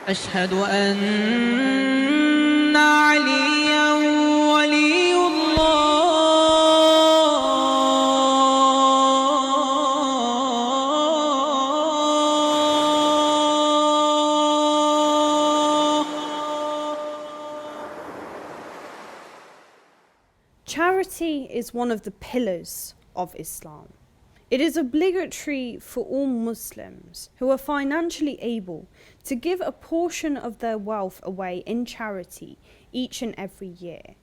أشهد أن عليا ولي الله. Charity is one of the pillars of Islam. It is obligatory for all Muslims who are financially able to give a portion of their wealth away in charity each and every year.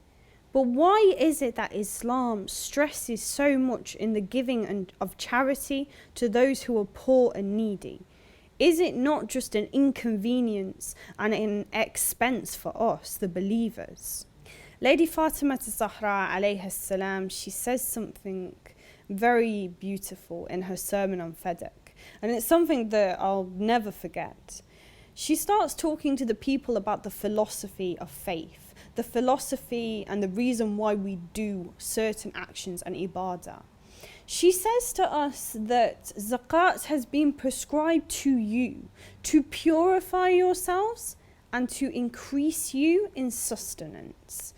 But why is it that Islam stresses so much in the giving of charity to those who are poor and needy? Is it not just an inconvenience and an expense for us, the believers? Lady Fatima Zahra alayha salam, she says something very beautiful in her sermon on Fadak, and it's something that I'll never forget. She starts talking to the people about the philosophy of faith, the philosophy and the reason why we do certain actions and ibadah. She says to us that zakat has been prescribed to you to purify yourselves and to increase you in sustenance.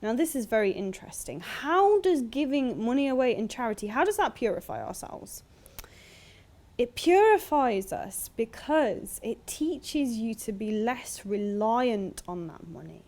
Now this is very interesting. How does giving money away in charity, how does that purify ourselves? It purifies us because it teaches you to be less reliant on that money.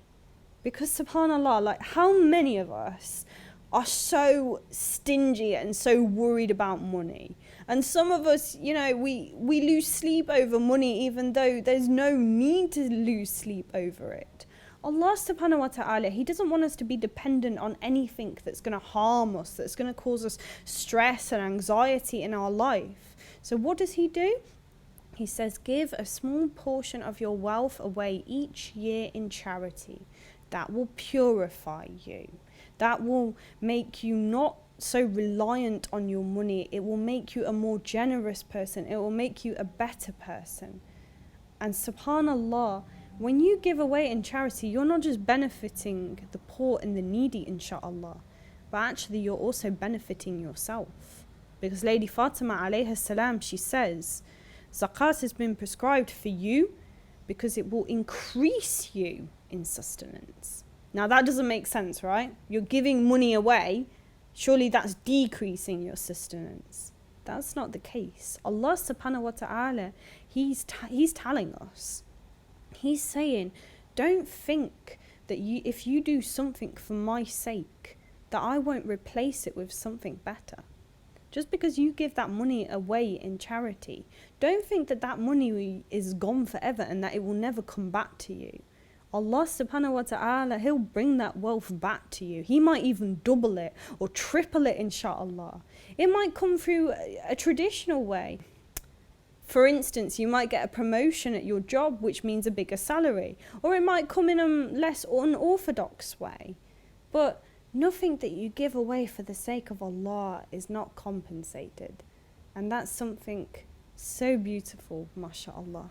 Because subhanAllah, like how many of us are so stingy and so worried about money? And some of us, you know, we lose sleep over money even though there's no need to lose sleep over it. Allah subhanahu wa ta'ala, He doesn't want us to be dependent on anything that's going to harm us, that's going to cause us stress and anxiety in our life. So what does He do? He says, give a small portion of your wealth away each year in charity. That will purify you. That will make you not so reliant on your money. It will make you a more generous person. It will make you a better person. And subhanallah, when you give away in charity, you're not just benefiting the poor and the needy, inshaAllah, but actually you're also benefiting yourself. Because Lady Fatima alayha salam, she says, zakat has been prescribed for you because it will increase you in sustenance. Now that doesn't make sense, right? You're giving money away, surely that's decreasing your sustenance. That's not the case. Allah subhanahu wa ta'ala, He's telling us, He's saying, don't think that if you do something for my sake, that I won't replace it with something better. Just because you give that money away in charity, don't think that that money is gone forever and that it will never come back to you. Allah subhanahu wa ta'ala, He'll bring that wealth back to you. He might even double it or triple it, inshaAllah. It might come through a traditional way. For instance, you might get a promotion at your job, which means a bigger salary, or it might come in a less unorthodox way. But nothing that you give away for the sake of Allah is not compensated. And that's something so beautiful, mashallah.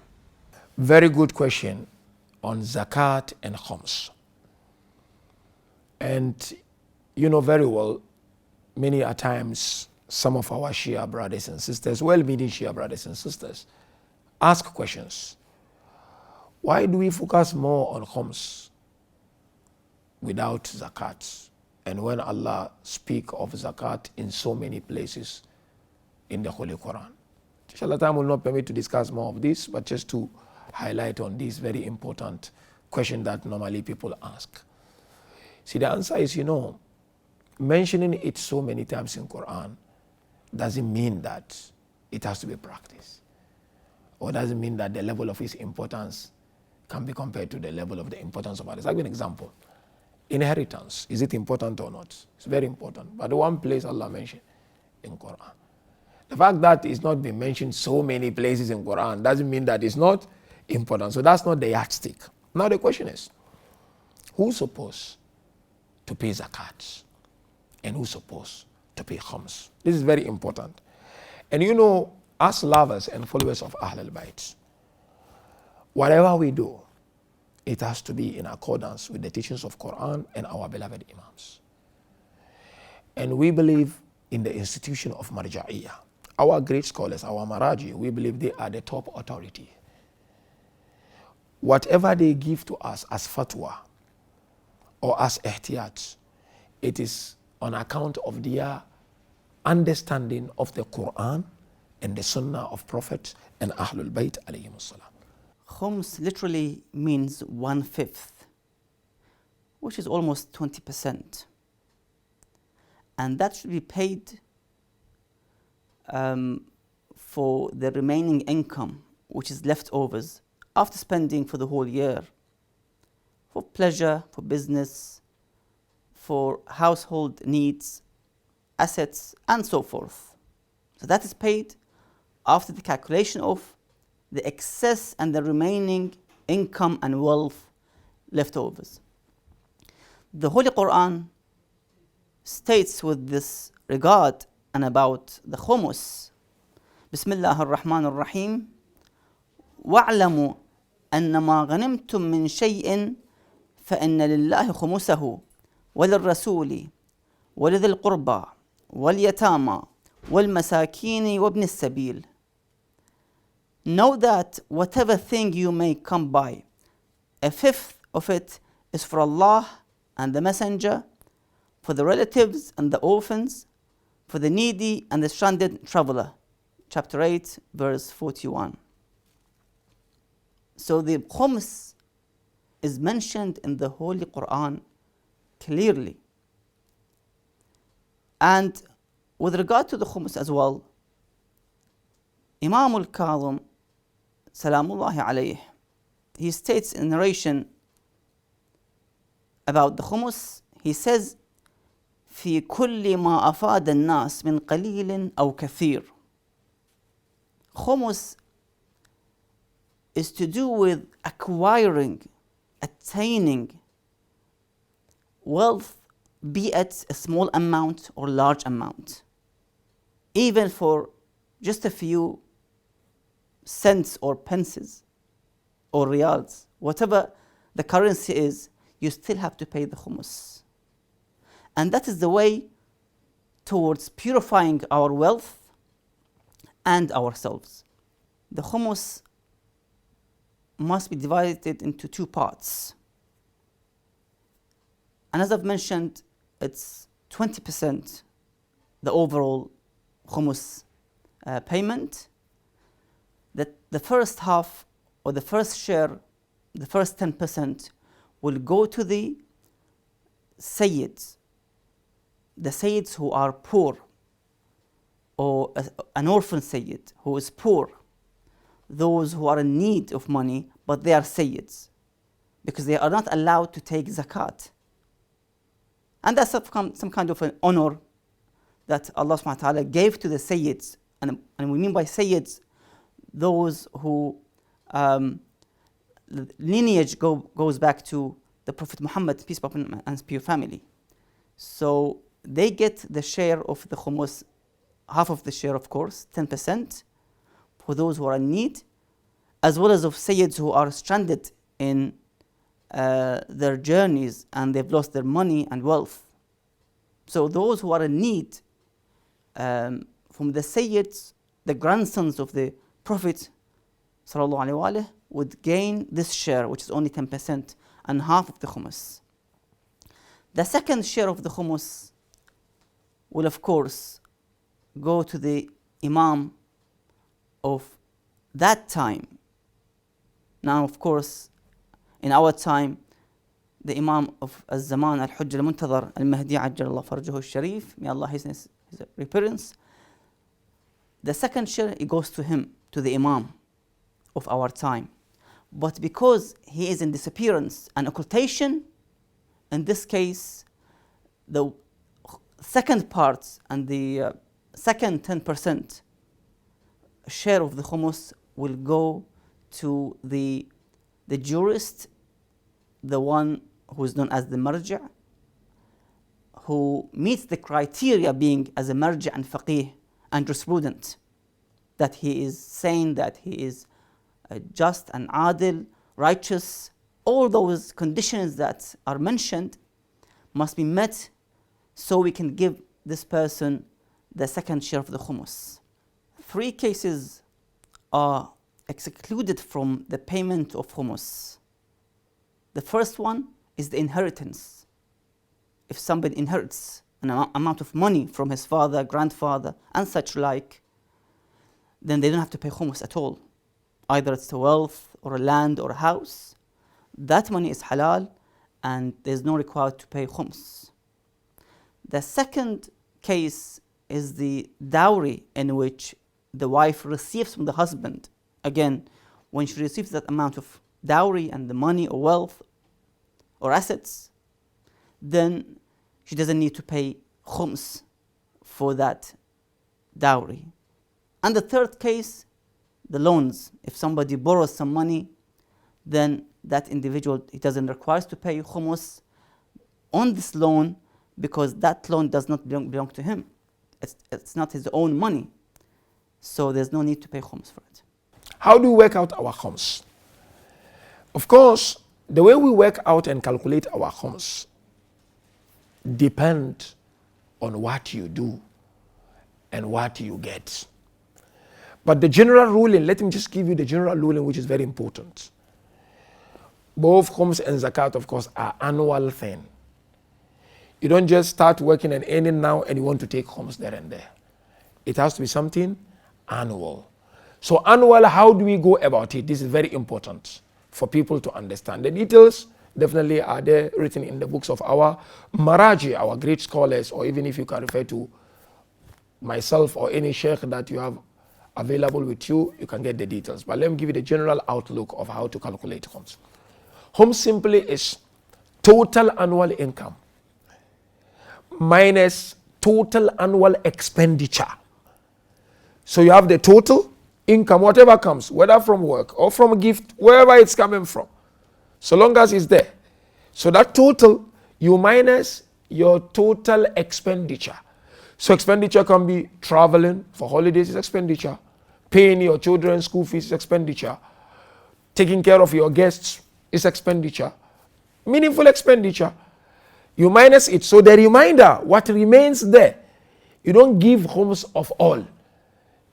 Very good question on Zakat and Khums. And you know very well, many a times, some of our Shia brothers and sisters, well-meaning Shia brothers and sisters, ask questions. Why do we focus more on Khums without Zakat? And when Allah speaks of Zakat in so many places in the Holy Quran? Inshallah, time will not permit to discuss more of this, but just to highlight on this very important question that normally people ask. See, the answer is, you know, mentioning it so many times in Quran doesn't mean that it has to be practiced, or doesn't mean that the level of its importance can be compared to the level of the importance of others. I'll give an example. Inheritance, is it important or not? It's very important. But the one place Allah mentioned in Quran. The fact that it's not been mentioned so many places in Quran doesn't mean that it's not important. So that's not the yardstick. Now the question is, who's supposed to pay zakat? And who's supposed to pay khums? This is very important. And you know, as lovers and followers of Ahlul Bayt, whatever we do, it has to be in accordance with the teachings of Quran and our beloved Imams. And we believe in the institution of Marja'iyah. Our great scholars, our Maraji, we believe they are the top authority. whatever they give to us as fatwa or as ihtiyat, it is on account of their understanding of the Quran and the Sunnah of Prophet and Ahlul Bayt alayhimus salam. Khums literally means 1/5, which is almost 20%. And that should be paid for the remaining income, which is leftovers, after spending for the whole year, for pleasure, for business, for household needs, assets, and so forth. So that is paid after the calculation of the excess and the remaining income and wealth leftovers. The Holy Quran states with this regard and about the Khums, Bismillah ar-Rahman ar-Rahim, وَاعْلَمُوا أَنَّ مَا غَنِمْتُم مِّن شَيْءٍ فَإِنَّ لِلَّهِ خُمُسَهُ وَلِلرَّسُولِ وَلِذِي الْقُرْبَى وَالْيَتَامَى وَالْمَسَاكِينِ وَابْنِ السَّبِيلِ. Know that whatever thing you may come by, 1/5 of it is for Allah and the Messenger, for the relatives and the orphans, for the needy and the stranded traveler. Chapter 8, verse 41. So the Khums is mentioned in the Holy Quran clearly. And with regard to the Khums as well, Imam al-Kadhim, Salamullahi alayhi, he states in narration about the Khums, he says, في كل ما أفاد الناس من قليل أو كثير. Khums is to do with acquiring, attaining wealth, be it a small amount or large amount. Even for just a few cents or pences or riyals, whatever the currency is, you still have to pay the Khums. And that is the way towards purifying our wealth and ourselves. The Khums must be divided into 2 parts. And as I've mentioned, it's 20%, the overall Khums payment. That the first half or the first share, the first 10% will go to the Sayyids, the Sayyids who are poor, or an orphan Sayyid who is poor, those who are in need of money, but they are Sayyids, because they are not allowed to take zakat. And that's some kind of an honor that Allah subhanahu wa ta'ala gave to the Sayyids. And we mean by Sayyids, those who lineage goes back to the Prophet Muhammad, peace be upon him, and his pure family. So they get the share of the Khums, half of the share, of course, 10%, for those who are in need, as well as of Sayyids who are stranded in their journeys and they've lost their money and wealth. So those who are in need, from the Sayyids, the grandsons of the Prophet sallallahu alaihi wasallam, would gain this share, which is only 10% and half of the Khums. The second share of the Khums will, of course, go to the Imam of that time. Now, of course, in our time, the Imam of Al-Zaman, Al-Hujj Al-Muntadhar, Al-Mahdi Ajjalallahu Farjahu Al-Sharif, may Allah hasten his appearance. The second share, it goes to him, to the Imam of our time. But because he is in disappearance and occultation, in this case, the second part and the second 10% share of the Khums will go to the jurist, the one who is known as the marja', who meets the criteria being as a marja' and faqih and jurisprudent, that he is saying that he is just and adil, righteous. All those conditions that are mentioned must be met so we can give this person the second share of the Khums. 3 cases are excluded from the payment of Khums. The first one is the inheritance. If somebody inherits an amount of money from his father, grandfather, and such like, then they don't have to pay khums at all. Either it's a wealth or a land or a house. That money is halal and there's no required to pay khums. The second case is the dowry, in which the wife receives from the husband. Again, when she receives that amount of dowry and the money or wealth or assets, then she doesn't need to pay khums for that dowry. And the third case, the loans. If somebody borrows some money, then that individual, he doesn't require to pay khums on this loan, because that loan does not belong to him. It's not his own money. So there's no need to pay khums for it. How do we work out our khums? Of course, the way we work out and calculate our khums depend on what you do and what you get. But the general ruling, let me just give you the general ruling, which is very important. Both khums and zakat, of course, are annual thing. You don't just start working and earning now and you want to take khums there and there. It has to be something annual. So annual, how do we go about it? This is very important for people to understand. The details definitely are there, written in the books of our maraji, our great scholars, or even if you can refer to myself or any sheikh that you have available with you, you can get the details. But let me give you the general outlook of how to calculate khums. Khums simply is total annual income minus total annual expenditure. So you have the total income, whatever comes, whether from work or from a gift, wherever it's coming from, so long as it's there. So that total, you minus your total expenditure. So expenditure can be traveling for holidays is expenditure, paying your children's school fees is expenditure, taking care of your guests is expenditure, meaningful expenditure. You minus it. So the remainder, what remains there, you don't give khums of all.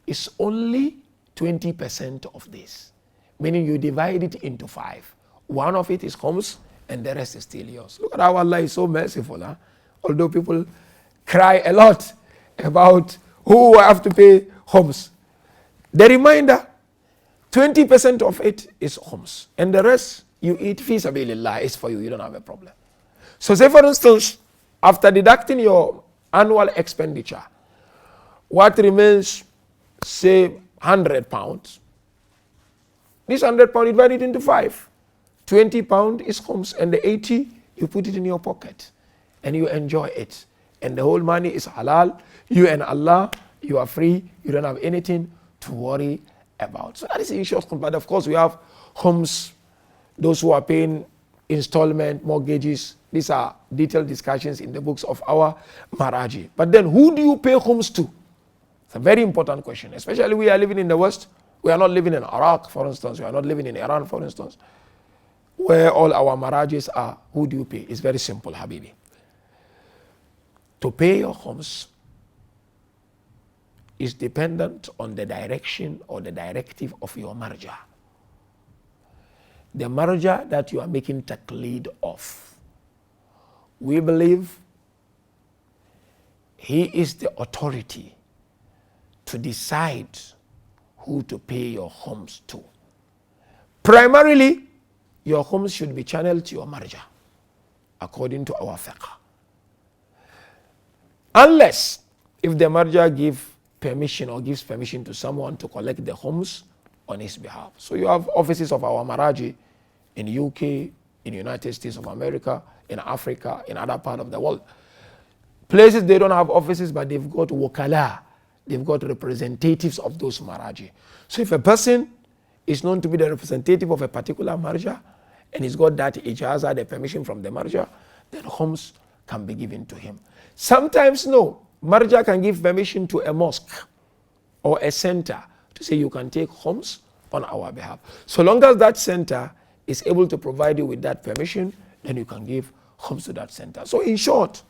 It's only 20% of this, meaning you divide it into 5. One of it is khums and the rest is still yours. Look at how Allah is so merciful. Huh? Although people cry a lot about who have to pay khums, the remainder, 20% of it is khums, and the rest you eat fi sabilillah, is for you. You don't have a problem. So say for instance, after deducting your annual expenditure, what remains, say 100 pounds. This 100 pounds divided into 5. 20 pounds is khums, and the 80 you put it in your pocket and you enjoy it. And the whole money is halal. You and Allah, you are free. You don't have anything to worry about. So that is the issue of khums. But of course we have khums, those who are paying installment, mortgages. These are detailed discussions in the books of our maraji. But then who do you pay khums to? It's a very important question, especially we are living in the West. We are not living in Iraq, for instance. We are not living in Iran, for instance, where all our marajis are. Who do you pay? It's very simple, Habibi. To pay your khums is dependent on the direction or the directive of your marja. The marja that you are making taqleed of. We believe he is the authority to decide who to pay your khums to. Primarily, your khums should be channeled to your marja, according to our fiqh. Unless if the marja gives permission to someone to collect the khums on his behalf. So you have offices of our maraji in UK, in the United States of America, in Africa, in other parts of the world. Places they don't have offices, but they've got wakala. They've got representatives of those maraji. So if a person is known to be the representative of a particular marja, and he's got that ijaza, the permission from the marja, then khums can be given to him. Sometimes no, marja can give permission to a mosque or a center to say you can take khums on our behalf. So long as that center is able to provide you with that permission, then you can give khums to that center. So in short,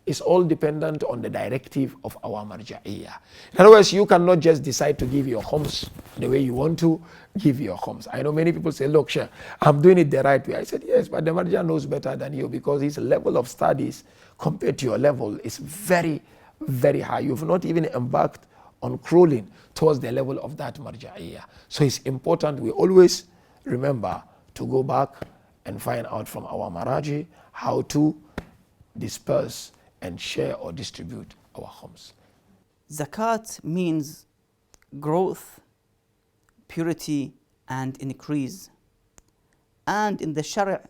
is all dependent on the directive of our marja'iyah. In other words, you cannot just decide to give your khums the way you want to give your khums. I know many people say, look, Sheikh, I'm doing it the right way. I said, yes, but the marja knows better than you because his level of studies compared to your level is very, very high. You've not even embarked on crawling towards the level of that marja'iyah. So it's important we always remember to go back and find out from our maraji how to disperse and share or distribute our khums. Zakat means growth, purity, and increase. And in the Sharia,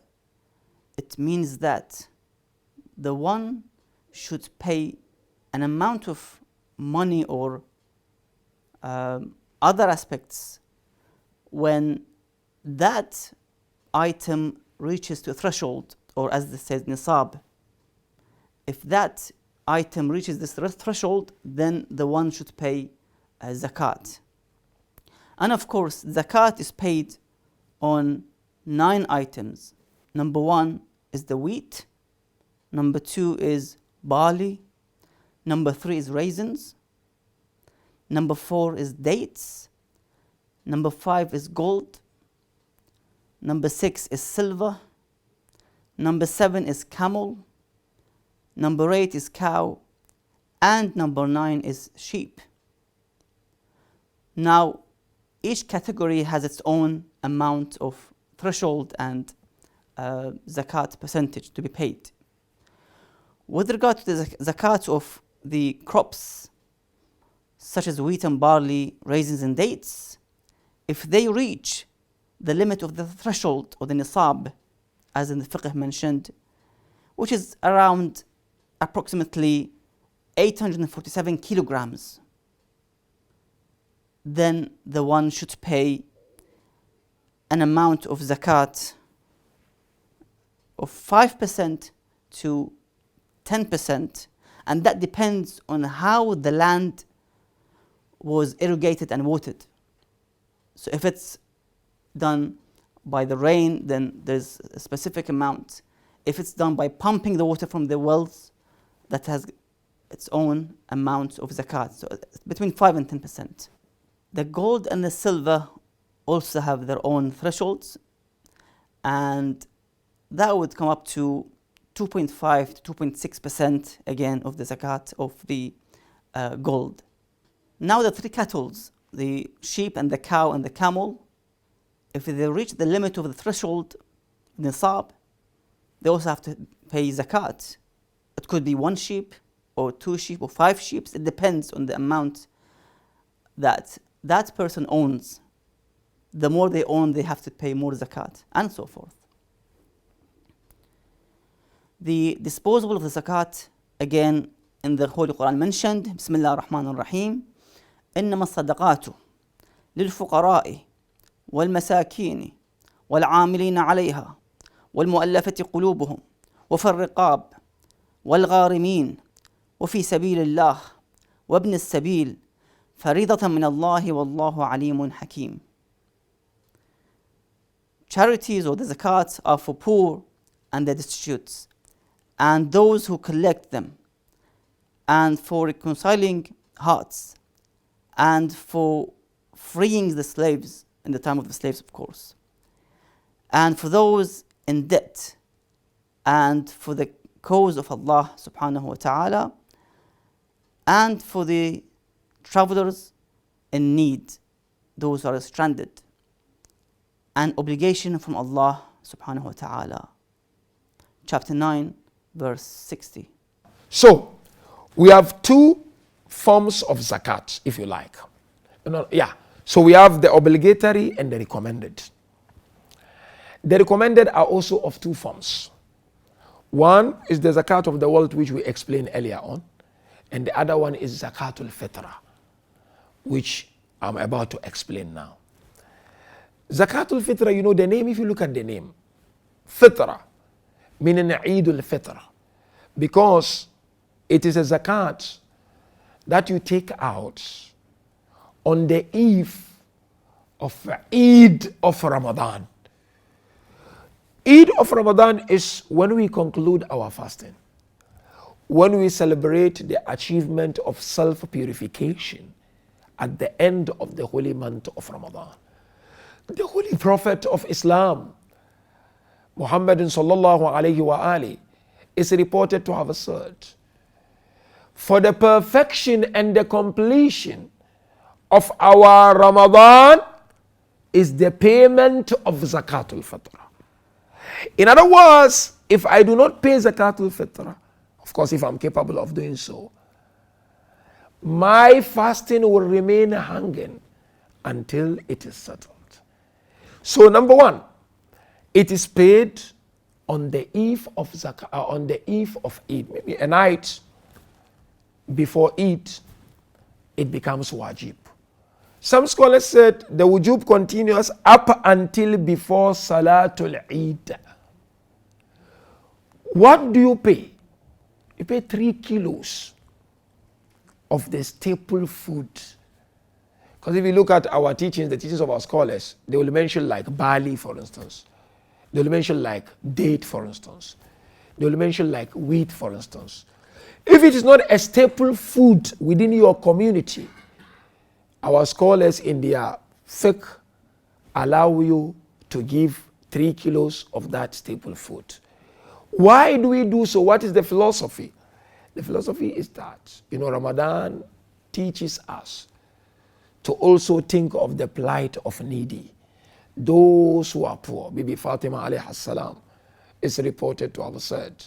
it means that the one should pay an amount of money or other aspects when that item reaches to a threshold, or as it says, nisab. If that item reaches this threshold, then the one should pay zakat. And of course, zakat is paid on 9 items. Number 1 is the wheat. Number 2 is barley. Number 3 is raisins. Number 4 is dates. Number 5 is gold. Number 6 is silver. Number 7 is camel. Number 8 is cow. And number 9 is sheep. Now, each category has its own amount of threshold and zakat percentage to be paid. With regard to the zakat of the crops, such as wheat and barley, raisins and dates, if they reach the limit of the threshold or the nisab, as in the fiqh mentioned, which is around approximately 847 kilograms, then the one should pay an amount of zakat of 5% to 10%, and that depends on how the land was irrigated and watered. So if it's done by the rain, then there's a specific amount. If it's done by pumping the water from the wells, that has its own amount of zakat, so between 5 and 10%. The gold and the silver also have their own thresholds, and that would come up to 2.5 to 2.6% again of the zakat of the gold. Now the 3 cattle, the sheep and the cow and the camel, if they reach the limit of the threshold, nisab, they also have to pay zakat. It could be 1 sheep or 2 sheep or 5 sheep. It depends on the amount that that person owns. The more they own, they have to pay more zakat, and so forth. The disposal of the zakat, again, in the Holy Quran mentioned, Bismillah ar-Rahman ar-Rahim, إنما الصدقات للفقراء والمساكين والعاملين عليها والمؤلفة قلوبهم وفي الرقاب والغارمين وفي سبيل الله وابن السبيل فريضة من الله والله عليم حكيم. Charities or the zakats are for poor and the destitute, and those who collect them, and for reconciling hearts, and for freeing the slaves in the time of the slaves, of course, and for those in debt, and for the cause of Allah subhanahu wa ta'ala, and for the travelers in need, those who are stranded, an obligation from Allah subhanahu wa ta'ala. Chapter 9, verse 60. So, we have 2 forms of zakat, if you like. So we have the obligatory and the recommended. The recommended are also of 2 forms. One is the zakat of the world, which we explained earlier on, and the other one is zakatul fitra, which I'm about to explain now. Zakatul fitra, you know the name, if you look at the name, fitra, meaning Eidul Fitr, because it is a zakat that you take out on the eve of Eid of Ramadan. Eid of Ramadan is when we conclude our fasting. when we celebrate the achievement of self-purification at the end of the holy month of Ramadan. The Holy Prophet of Islam, Muhammad sallallahu alayhi wa ali, is reported to have said, for the perfection and the completion of our Ramadan is the payment of Zakatul Fitr. In other words, if I do not pay Zakatul Fitr, of course if I'm capable of doing so, my fasting will remain hanging until it is settled. So number one, it is paid on the eve of on the eve of Eid, maybe a night before Eid, it becomes wajib. Some scholars said the wujub continues up until before Salatul Eid. What do you pay? You pay 3 kilos of the staple food. Because if you look at our teachings, the teachings of our scholars, they will mention like barley, for instance. They will mention like date, for instance. They will mention like wheat, for instance. If it is not a staple food within your community, our scholars in their fiqh allow you to give 3 kilos of that staple food. Why do we do so? What is the philosophy? The philosophy is that, Ramadan teaches us to also think of the plight of needy, those who are poor. Bibi Fatima alayhi salam is reported to have said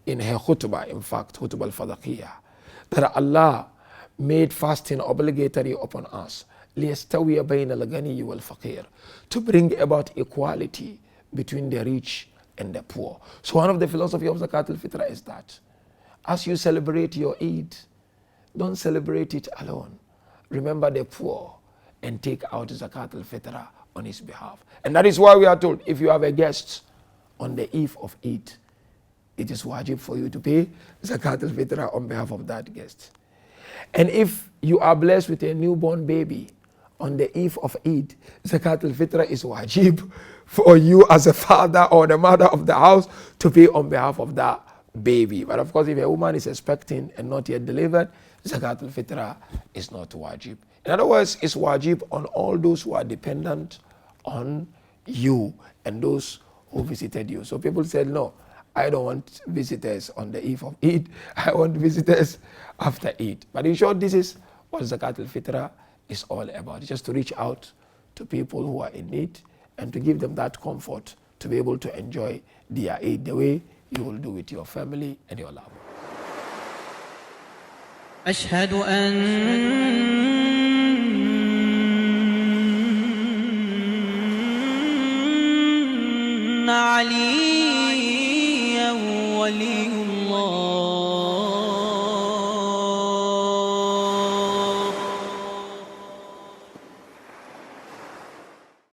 in her khutbah, in fact, khutbah al-Fadaqiyah, that Allah made fasting obligatory upon us, لِيَسْتَوِيَ بَيْنَ الْغَنِيِّ وَالْفَقِيرِ, to bring about equality between the rich and the poor. So one of the philosophy of Zakat al-Fitr is that as you celebrate your Eid, don't celebrate it alone. Remember the poor and take out Zakat al-Fitr on his behalf. And that is why we are told, if you have a guest on the eve of Eid, it is wajib for you to pay Zakat al-Fitr on behalf of that guest. And if you are blessed with a newborn baby on the eve of Eid, Zakat al-Fitr is wajib for you as a father or the mother of the house to pay on behalf of that baby. But of course, if a woman is expecting and not yet delivered, Zakat al-Fitr is not wajib. In other words, it's wajib on all those who are dependent on you and those who visited you. So people said, no, I don't want visitors on the eve of Eid. I want visitors after Eid. But in short, this is what Zakat al-Fitr is all about. Just to reach out to people who are in need and to give them that comfort to be able to enjoy their Eid the way you will do with your family and your love. أشهد أن علي